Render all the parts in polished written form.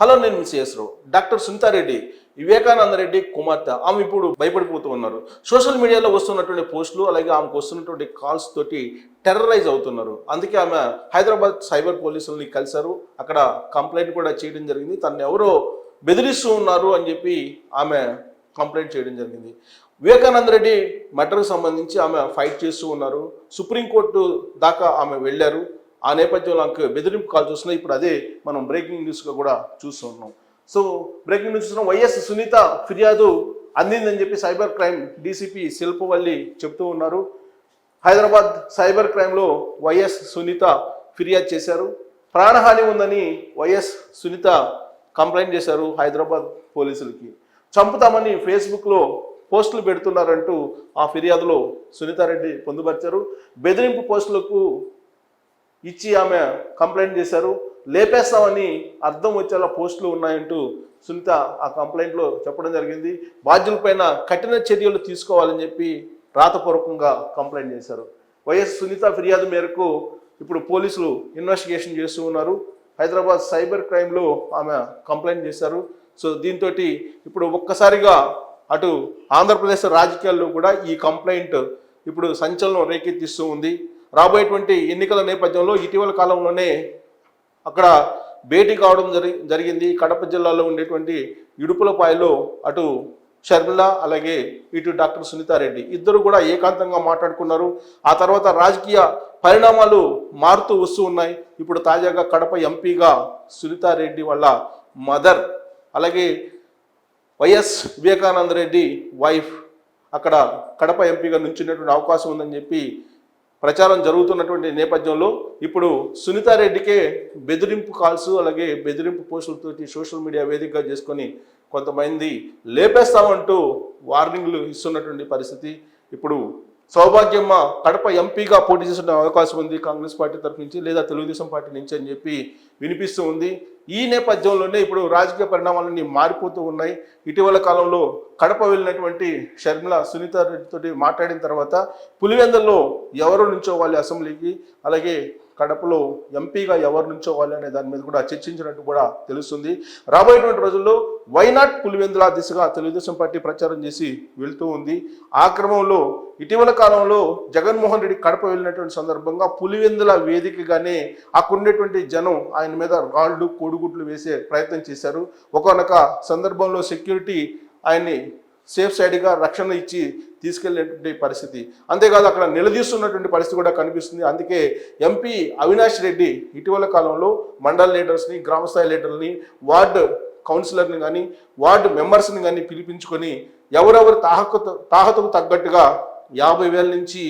Hello, నేను miss doctor Sunitha Reddy Vivekananda Reddy కుమార్తె. ఆమె ఇప్పుడు భయపడిపోతూ ఉన్నారు. సోషల్ మీడియాలో వస్తున్నటువంటి పోస్టులు, అలాగే ఆమెకు వస్తున్నటువంటి కాల్స్ తోటి టెర్రరైజ్ అవుతున్నారు. అందుకే ఆమె హైదరాబాద్ సైబర్ పోలీసుల్ని కలిశారు. అక్కడ కంప్లైంట్ కూడా చేయడం జరిగింది. తను ఎవరో బెదిరిస్తూ ఉన్నారు అని చెప్పి ఆమె కంప్లైంట్ చేయడం జరిగింది. వివేకానంద రెడ్డి మర్డర్కి సంబంధించి ఆమె ఫైట్ చేస్తూ ఉన్నారు. సుప్రీంకోర్టు దాకా ఆమె వెళ్ళారు. ఆ నేపథ్యంలో ఆమెకు బెదిరింపు కాల్ చూస్తున్నాం. ఇప్పుడు అదే మనం బ్రేకింగ్ న్యూస్గా కూడా చూస్తున్నాం. సో బ్రేకింగ్ న్యూస్ చూస్తున్నాం. వైఎస్ సునీత ఫిర్యాదు అందిందని చెప్పి సైబర్ క్రైమ్ డీసీపీ శిల్పవల్లి చెప్తూ ఉన్నారు. హైదరాబాద్ సైబర్ క్రైమ్లో వైఎస్ సునీత ఫిర్యాదు చేశారు. ప్రాణహాని ఉందని వైఎస్ సునీత కంప్లైంట్ చేశారు హైదరాబాద్ పోలీసులకి. చంపుతామని ఫేస్బుక్లో పోస్టులు పెడుతున్నారంటూ ఆ ఫిర్యాదులో సునీతారెడ్డి పొందుపరిచారు. బెదిరింపు పోస్టులకు ఇచ్చి ఆమె కంప్లైంట్ చేశారు. లేపేస్తామని అర్థం వచ్చేలా పోస్టులు ఉన్నాయంటూ సునీత ఆ కంప్లైంట్లో చెప్పడం జరిగింది. బాధ్యులపైన కఠిన చర్యలు తీసుకోవాలని చెప్పి రాతపూర్వకంగా కంప్లైంట్ చేశారు. వైఎస్ సునీత ఫిర్యాదు మేరకు ఇప్పుడు పోలీసులు ఇన్వెస్టిగేషన్ చేస్తూ ఉన్నారు. హైదరాబాద్ సైబర్ క్రైమ్లో ఆమె కంప్లైంట్ చేశారు. సో దీంతో ఇప్పుడు ఒక్కసారిగా అటు ఆంధ్రప్రదేశ్ రాజకీయాల్లో కూడా ఈ కంప్లైంట్ ఇప్పుడు సంచలనం రేకెత్తిస్తూ ఉంది. రాబోయేటువంటి ఎన్నికల నేపథ్యంలో ఇటీవల కాలంలోనే అక్కడ భేటీ కావడం జరిగింది. కడప జిల్లాలో ఉండేటువంటి ఇడుపులపాయలో అటు షర్మిల అలాగే ఇటు డాక్టర్ సునీతారెడ్డి ఇద్దరు కూడా ఏకాంతంగా మాట్లాడుకున్నారు. ఆ తర్వాత రాజకీయ పరిణామాలు మారుతూ వస్తూ ఉన్నాయి. ఇప్పుడు తాజాగా కడప ఎంపీగా సునీతారెడ్డి వాళ్ళ మదర్ అలాగే వైఎస్ వివేకానంద రెడ్డి వైఫ్ అక్కడ కడప ఎంపీగా నుంచున్నటువంటి అవకాశం ఉందని చెప్పి ప్రచారం జరుగుతున్నటువంటి నేపథ్యంలో ఇప్పుడు సునీతారెడ్డికే బెదిరింపు కాల్స్ అలాగే బెదిరింపు పోస్టులతోటి సోషల్ మీడియా వేదికగా చేసుకొని కొంతమంది లేపేస్తామంటూ వార్నింగ్లు ఇస్తున్నటువంటి పరిస్థితి. ఇప్పుడు సౌభాగ్యమ్మ కడప ఎంపీగా పోటీ చేసిన అవకాశం ఉంది కాంగ్రెస్ పార్టీ తరఫు నుంచి, లేదా తెలుగుదేశం పార్టీ నుంచి అని చెప్పి వినిపిస్తూ ఉంది. ఈ నేపథ్యంలోనే ఇప్పుడు రాజకీయ పరిణామాలన్నీ మారిపోతూ ఉన్నాయి. ఇటీవల కాలంలో కడప వెళ్ళినటువంటి షర్మిల సునీతారెడ్డితో మాట్లాడిన తర్వాత పులివెందుల్లో ఎవరు నుంచోవాలి అసెంబ్లీకి, అలాగే కడపలో ఎంపీగా ఎవరు నుంచోవాలి అనే దాని మీద కూడా చర్చించినట్టు కూడా తెలుస్తుంది. రాబోయేటువంటి రోజుల్లో వైనాట్ పులివెందుల దిశగా తెలుగుదేశం పార్టీ ప్రచారం చేసి వెళ్తూ ఉంది. ఆ క్రమంలో ఇటీవల కాలంలో జగన్మోహన్ రెడ్డి కడప వెళ్ళినటువంటి సందర్భంగా పులివెందుల వేదికగానే అక్కడుండేటువంటి జనం ఆయన మీద రాళ్లు కోడిగుడ్లు వేసే ప్రయత్నం చేశారు. ఒకనొక సందర్భంలో సెక్యూరిటీ ఆయన్ని సేఫ్ సైడ్గా రక్షణ ఇచ్చి తీసుకెళ్లేటువంటి పరిస్థితి. అంతేకాదు అక్కడ నిలదీస్తున్నటువంటి పరిస్థితి కూడా కనిపిస్తుంది. అందుకే ఎంపీ అవినాష్ రెడ్డి ఇటీవల కాలంలో మండల్ లీడర్స్ని, గ్రామస్థాయి లీడర్ని, వార్డు కౌన్సిలర్ని కానీ వార్డు మెంబర్స్ని కానీ పిలిపించుకొని ఎవరెవరు తాహతకు తగ్గట్టుగా 50,000 నుంచి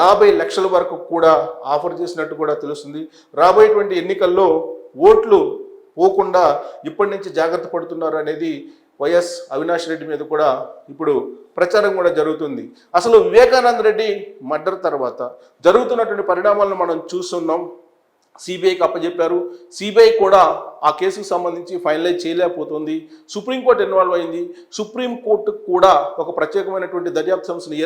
50 లక్షల వరకు కూడా ఆఫర్ చేసినట్టు కూడా తెలుస్తుంది. రాబోయేటువంటి ఎన్నికల్లో ఓట్లు పోకుండా ఇప్పటి నుంచి జాగ్రత్త పడుతున్నారు అనేది వైఎస్ అవినాష్ రెడ్డి మీద కూడా ఇప్పుడు ప్రచారం కూడా జరుగుతుంది. అసలు వివేకానంద రెడ్డి మర్డర్ తర్వాత జరుగుతున్నటువంటి పరిణామాలను మనం చూస్తున్నాం. సిబిఐకి అప్పచెప్పారు. సిబిఐ కూడా ఆ కేసుకు సంబంధించి ఫైనలైజ్ చేయలేకపోతుంది. సుప్రీంకోర్టు ఇన్వాల్వ్ అయింది. సుప్రీంకోర్టు కూడా ఒక ప్రత్యేకమైనటువంటి దర్యాప్తు సంస్థను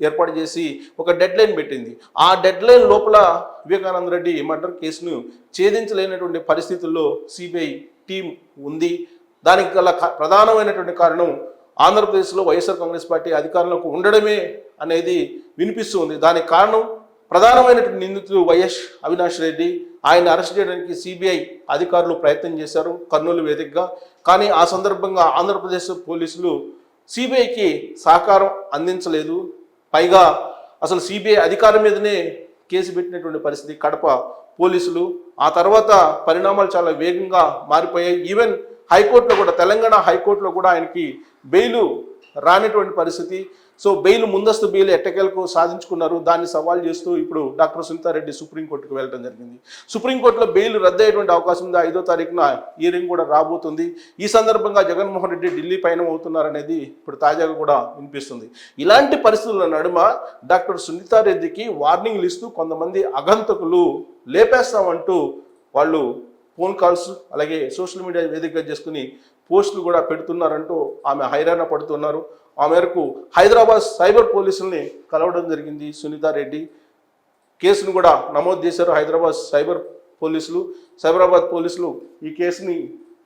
ఏర్పాటు చేసి ఒక డెడ్ లైన్ పెట్టింది. ఆ డెడ్ లైన్ లోపల వివేకానంద రెడ్డి మర్డర్ కేసును ఛేదించలేనటువంటి పరిస్థితుల్లో సిబిఐ టీం ఉంది. దానికి గల ప్రధానమైనటువంటి కారణం ఆంధ్రప్రదేశ్లో వైఎస్ఆర్ కాంగ్రెస్ పార్టీ అధికారంలోకి ఉండడమే అనేది వినిపిస్తుంది. దానికి కారణం ప్రధానమైనటువంటి నిందితుడు వైఎస్ అవినాష్ రెడ్డి. ఆయన అరెస్ట్ చేయడానికి సిబిఐ అధికారులు ప్రయత్నం చేశారు కర్నూలు వేదికగా. కానీ ఆ సందర్భంగా ఆంధ్రప్రదేశ్ పోలీసులు సిబిఐకి సహకారం అందించలేదు. పైగా అసలు సిబిఐ అధికారం మీదనే కేసు పెట్టినటువంటి పరిస్థితి కడప పోలీసులు. ఆ తర్వాత పరిణామాలు చాలా వేగంగా మారిపోయాయి. ఈవెన్ హైకోర్టులో కూడా, తెలంగాణ హైకోర్టులో కూడా ఆయనకి బెయిలు రానటువంటి పరిస్థితి. సో ముందస్తు బెయిల్ ఎట్టకేలకు సాధించుకున్నారు. దాన్ని సవాల్ చేస్తూ ఇప్పుడు డాక్టర్ సునీతారెడ్డి సుప్రీంకోర్టుకు వెళ్ళడం జరిగింది. సుప్రీంకోర్టులో బెయిల్ రద్దయ్యేటువంటి అవకాశం ఉంది. 5వ తారీఖున హియరింగ్ కూడా రాబోతుంది. ఈ సందర్భంగా జగన్మోహన్ రెడ్డి ఢిల్లీ పయనం అవుతున్నారనేది ఇప్పుడు తాజాగా కూడా వినిపిస్తుంది. ఇలాంటి పరిస్థితుల నడుమ డాక్టర్ సునీతారెడ్డికి వార్నింగ్లు ఇస్తూ కొంతమంది అగంతకులు లేపేస్తామంటూ వాళ్ళు ఫోన్ కాల్స్ అలాగే సోషల్ మీడియా వేదికగా చేసుకుని పోస్టులు కూడా పెడుతున్నారంటూ ఆమె హైరాణ పడుతున్నారు. ఆ మేరకు హైదరాబాద్ సైబర్ పోలీసుల్ని కలవడం జరిగింది సునీతారెడ్డి. కేసును కూడా నమోదు చేశారు హైదరాబాద్ సైబరాబాద్ పోలీసులు. ఈ కేసుని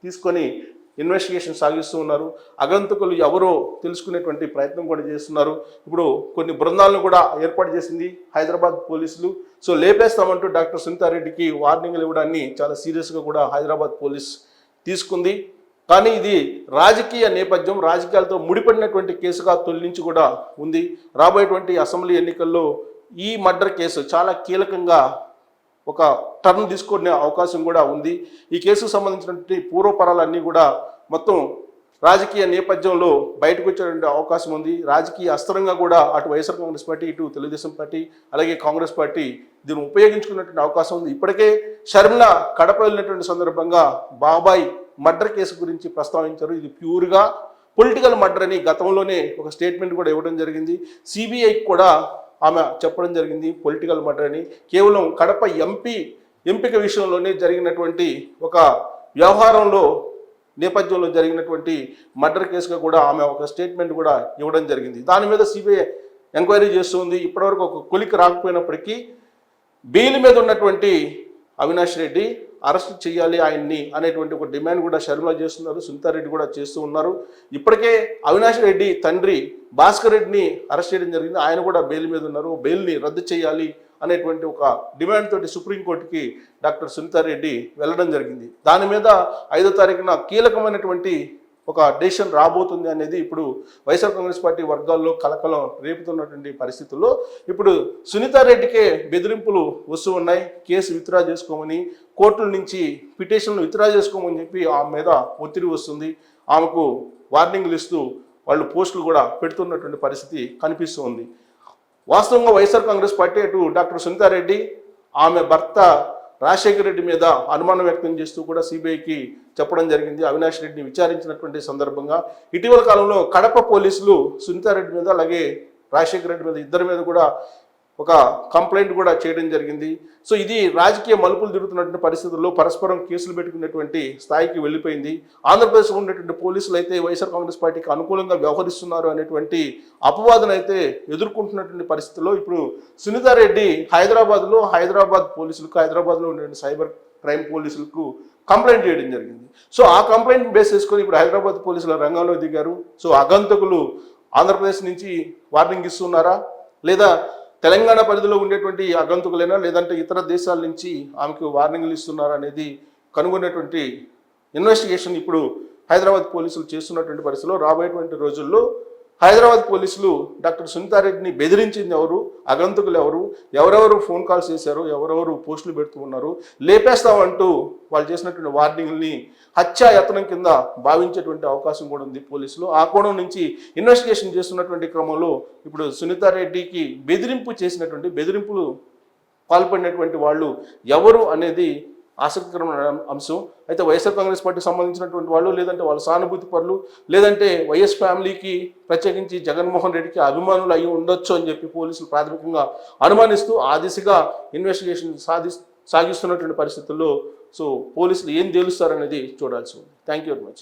తీసుకొని ఇన్వెస్టిగేషన్ సాగిస్తూ ఉన్నారు. అగంతకులు ఎవరో తెలుసుకునేటువంటి ప్రయత్నం కూడా చేస్తున్నారు. ఇప్పుడు కొన్ని బృందాలను కూడా ఏర్పాటు చేసింది హైదరాబాద్ పోలీసులు. సో లేపేస్తామంటూ డాక్టర్ సునీతారెడ్డికి వార్నింగ్లు ఇవ్వడాన్ని చాలా సీరియస్గా కూడా హైదరాబాద్ పోలీస్ తీసుకుంది. కానీ ఇది రాజకీయ నేపథ్యం, రాజకీయాలతో ముడిపడినటువంటి కేసుగా తొలి నుంచి కూడా ఉంది. రాబోయేటువంటి అసెంబ్లీ ఎన్నికల్లో ఈ మర్డర్ కేసు చాలా కీలకంగా ఒక టర్న్ తీసుకునే అవకాశం కూడా ఉంది. ఈ కేసుకు సంబంధించినటువంటి పూర్వపరాలన్నీ కూడా మొత్తం రాజకీయ నేపథ్యంలో బయటకు వచ్చేటువంటి అవకాశం ఉంది. రాజకీయ అస్త్రంగా కూడా అటు వైఎస్ఆర్ కాంగ్రెస్ పార్టీ, ఇటు తెలుగుదేశం పార్టీ, అలాగే కాంగ్రెస్ పార్టీ దీన్ని ఉపయోగించుకున్నటువంటి అవకాశం ఉంది. ఇప్పటికే షర్మిల కడప వెళ్ళినటువంటి సందర్భంగా బాబాయ్ మర్డర్ కేసు గురించి ప్రస్తావించారు. ఇది ప్యూర్గా పొలిటికల్ మర్డర్ అని గతంలోనే ఒక స్టేట్మెంట్ కూడా ఇవ్వడం జరిగింది. సిబిఐకి కూడా ఆమె చెప్పడం జరిగింది పొలిటికల్ మర్డర్ అని. కేవలం కడప ఎంపిక విషయంలోనే జరిగినటువంటి ఒక వ్యవహారంలో నేపథ్యంలో జరిగినటువంటి మర్డర్ కేసుగా కూడా ఆమె ఒక స్టేట్మెంట్ కూడా ఇవ్వడం జరిగింది. దాని మీద సిబిఐ ఎంక్వైరీ చేస్తుంది. ఇప్పటివరకు ఒక కొలికి రాకపోయినప్పటికీ బెయిల్ మీద ఉన్నటువంటి అవినాష్ రెడ్డి అరెస్ట్ చేయాలి ఆయన్ని అనేటువంటి ఒక డిమాండ్ కూడా షర్మిల చేస్తున్నారు, సునీతారెడ్డి కూడా చేస్తూ ఉన్నారు. ఇప్పటికే అవినాష్ రెడ్డి తండ్రి భాస్కర్ రెడ్డిని అరెస్ట్ చేయడం జరిగింది. ఆయన కూడా బెయిల్ మీద ఉన్నారు. బెయిల్ని రద్దు చేయాలి అనేటువంటి ఒక డిమాండ్ తోటి సుప్రీంకోర్టుకి డాక్టర్ సునీతారెడ్డి వెళ్ళడం జరిగింది. దాని మీద 5వ తారీఖున కీలకమైనటువంటి ఒక డెసిషన్ రాబోతుంది అనేది ఇప్పుడు వైఎస్ఆర్ కాంగ్రెస్ పార్టీ వర్గాల్లో కలకలం రేపుతున్నటువంటి పరిస్థితుల్లో ఇప్పుడు సునీతారెడ్డికే బెదిరింపులు వస్తూ ఉన్నాయి. కేసు విత్డ్రా చేసుకోమని, కోర్టుల నుంచి పిటిషన్లు విత్డ్రా చేసుకోమని చెప్పి ఆమె మీద ఒత్తిడి వస్తుంది. ఆమెకు వార్నింగ్లు ఇస్తూ వాళ్ళు పోస్టులు కూడా పెడుతున్నటువంటి పరిస్థితి కనిపిస్తూ ఉంది. వాస్తవంగా వైఎస్ఆర్ కాంగ్రెస్ పార్టీ అటు డాక్టర్ సునీతారెడ్డి, ఆమె భర్త రాజశేఖర రెడ్డి మీద అనుమానం వ్యక్తం చేస్తూ కూడా సిబిఐకి చెప్పడం జరిగింది. అవినాష్ రెడ్డిని విచారించినటువంటి సందర్భంగా ఇటీవల కాలంలో కడప పోలీసులు సునీతారెడ్డి మీద అలాగే రాజశేఖర రెడ్డి మీద ఇద్దరి మీద కూడా ఒక కంప్లైంట్ కూడా చేయడం జరిగింది. సో ఇది రాజకీయ మలుపులు తిరుగుతున్నటువంటి పరిస్థితుల్లో పరస్పరం కేసులు పెట్టుకున్నటువంటి స్థాయికి వెళ్ళిపోయింది. ఆంధ్రప్రదేశ్లో ఉన్నటువంటి పోలీసులు అయితే వైఎస్ఆర్ కాంగ్రెస్ పార్టీకి అనుకూలంగా వ్యవహరిస్తున్నారు అనేటువంటి అపవాదన అయితే ఎదుర్కొంటున్నటువంటి పరిస్థితుల్లో ఇప్పుడు సునీతారెడ్డి హైదరాబాద్ పోలీసులకు, హైదరాబాద్లో ఉన్నటువంటి సైబర్ క్రైమ్ పోలీసులకు కంప్లైంట్ చేయడం జరిగింది. సో ఆ కంప్లైంట్ బేస్ చేసుకొని ఇప్పుడు హైదరాబాద్ పోలీసుల రంగంలో దిగారు. సో అగంతకులు ఆంధ్రప్రదేశ్ నుంచి వార్నింగ్ ఇస్తున్నారా, లేదా తెలంగాణ పరిధిలో ఉండేటువంటి అగంతకులైనా, లేదంటే ఇతర దేశాల నుంచి ఆమెకు వార్నింగ్లు ఇస్తున్నారా అనేది కనుగొనేటువంటి ఇన్వెస్టిగేషన్ ఇప్పుడు హైదరాబాద్ పోలీసులు చేస్తున్నటువంటి పరిస్థితిలో రాబోయేటువంటి రోజుల్లో హైదరాబాద్ పోలీసులు డాక్టర్ సునీతారెడ్డిని బెదిరించింది ఎవరు, అగంతకులు ఎవరు, ఎవరెవరు ఫోన్ కాల్స్ చేశారు, ఎవరెవరు పోస్టులు పెడుతూ ఉన్నారు, లేపేస్తామంటూ వాళ్ళు చేసినటువంటి వార్నింగ్ని హత్యాయత్నం కింద భావించేటువంటి అవకాశం కూడా ఉంది పోలీసులు. ఆ కోణం నుంచి ఇన్వెస్టిగేషన్ చేస్తున్నటువంటి క్రమంలో ఇప్పుడు సునీతారెడ్డికి బెదిరింపులు పాల్పడినటువంటి వాళ్ళు ఎవరు అనేది ఆసక్తికరమైన అంశం. అయితే వైఎస్ఆర్ కాంగ్రెస్ పార్టీకి సంబంధించినటువంటి వాళ్ళు, లేదంటే వాళ్ళ సానుభూతి పరులు, లేదంటే వైఎస్ ఫ్యామిలీకి ప్రత్యేకించి జగన్మోహన్ రెడ్డికి అభిమానులు అయి ఉండొచ్చు అని చెప్పి పోలీసులు ప్రాథమికంగా అనుమానిస్తూ ఆ దిశగా ఇన్వెస్టిగేషన్ సాగిస్తున్నటువంటి పరిస్థితుల్లో సో పోలీసులు ఏం తేలుస్తారనేది చూడాల్సి ఉంది. Thank you very much.